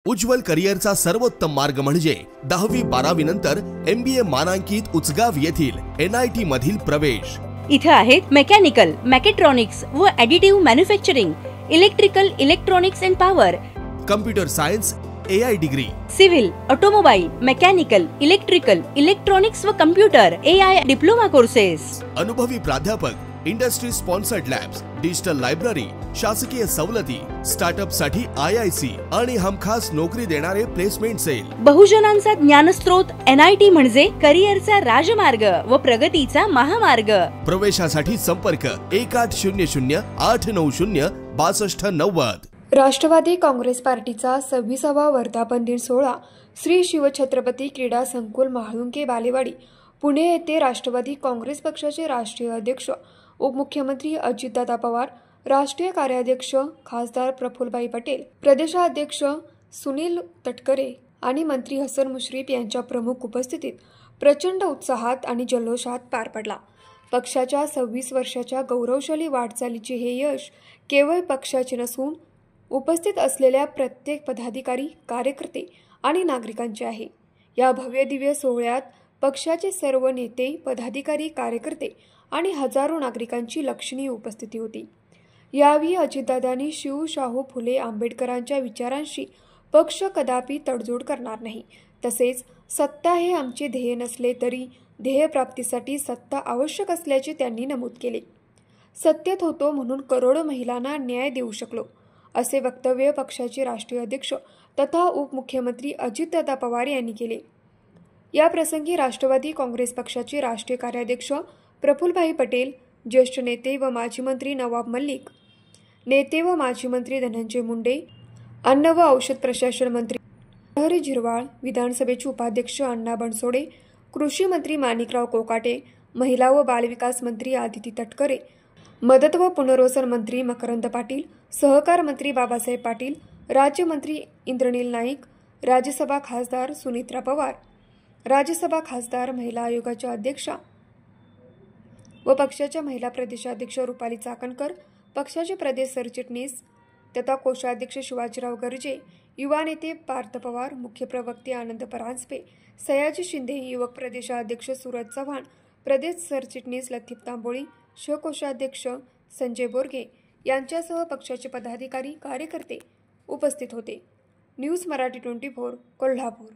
उज्ज्वल करिअरचा सर्वोत्तम मार्ग म्हणजे 10वी-12वी नंतर MBA मानांकित उचगाव येथील NIT मधील प्रवेश। इथे आहेत मेकॅनिकल, मेकॅट्रॉनिक्स व additive manufacturing, electrical, electronics and power, computer science, AI degree, civil, automobile, mechanical, electrical, electronics व कम्प्युटर AI डिप्लोमा कोर्सेस, अनुभवी प्राध्यापक, industry sponsored labs, digital library, शासकीय सवलती, स्टार्टअप साठी IIC आणि हमखास नोकरी देणारे प्लेसमेंट सेल। बहुजनांचा ज्ञानस्रोत NIT म्हणजे करिअरचा राजमार्ग व प्रगतीचा महामार्ग। प्रवेशासाठी संपर्क 1800 890 6290। राष्ट्रवादी काँग्रेस पार्टीचा 26वा वर्धापन दिन सोहळा श्री शिवछत्रपती क्रीडा संकुल म्हाळुंगे बालेवाडी पुणे येथे राष्ट्रवादी काँग्रेस पक्षाचे राष्ट्रीय अध्यक्ष उपमुख्यमंत्री अजितदादा पवार, राष्ट्रीय कार्याध्यक्ष खासदार प्रफुल्लभाई पटेल, प्रदेशाध्यक्ष सुनील तटकरे आणि मंत्री हसन मुश्रीफ यांच्या प्रमुख उपस्थितीत प्रचंड उत्साहात आणि जल्लोषात पार पडला। पक्षाच्या 26 वर्षाच्या गौरवशाली वाटचालीचे हे यश केवळ पक्षाचे नसून उपस्थित असलेल्या प्रत्येक पदाधिकारी, कार्यकर्ते आणि नागरिकांचे आहे। या भव्य दिव्य सोहळ्यात पक्षाचे सर्व नेते, पदाधिकारी, कार्यकर्ते आणि हजारो नागरिकांची लक्षणीय उपस्थिती होती। यावेळी अजितदादांनी शिव, शाहू फुले आंबेडकरांच्या विचारांशी पक्ष कदापि तडजोड करणार नाही, तसेच सत्ता हे आमचे ध्येय नसले तरी ध्येयप्राप्तीसाठी सत्ता आवश्यक असल्याचे त्यांनी नमूद केले। सत्तेत होतो म्हणून करोडो महिलांना न्याय देऊ शकलो, असे वक्तव्य पक्षाचे राष्ट्रीय अध्यक्ष तथा उपमुख्यमंत्री अजितदादा पवार यांनी केले। या प्रसंगी राष्ट्रवादी काँग्रेस पक्षाचे राष्ट्रीय कार्याध्यक्ष प्रफुल्लभाई पटेल, ज्येष्ठ नेते व माजी मंत्री नवाब मलिक, नेते व माजी मंत्री धनंजय मुंडे, अन्न व औषध प्रशासन मंत्री हरी झिरवाळ, विधानसभेचे उपाध्यक्ष अण्णा बनसोडे, कृषी मंत्री माणिकराव कोकाटे, महिला व बालविकास मंत्री आदिती तटकरे, मदत व पुनर्वसन मंत्री मकरंद पाटील, सहकार मंत्री बाबासाहेब पाटील, राज्यमंत्री इंद्रनील नाईक, राज्यसभा खासदार सुनित्रा पवार, राज्यसभा खासदार, महिला आयोगाच्या अध्यक्षा व पक्षाच्या महिला प्रदेशाध्यक्ष रुपाली चाकणकर, पक्षाचे प्रदेश सरचिटणीस तथा कोषाध्यक्ष शिवाजीराव गर्जे, युवा नेते पार्थ पवार, मुख्य प्रवक्ते आनंद परांजपे, सयाजी शिंदे, युवक प्रदेशाध्यक्ष सूरज चव्हाण, प्रदेश सरचिटणीस लतीफ तांबोळी, सहकोषाध्यक्ष संजय बोरगे यांच्यासह पक्षाचे पदाधिकारी, कार्यकर्ते उपस्थित होते। न्यूज मराठी 24 कोल्हापूर।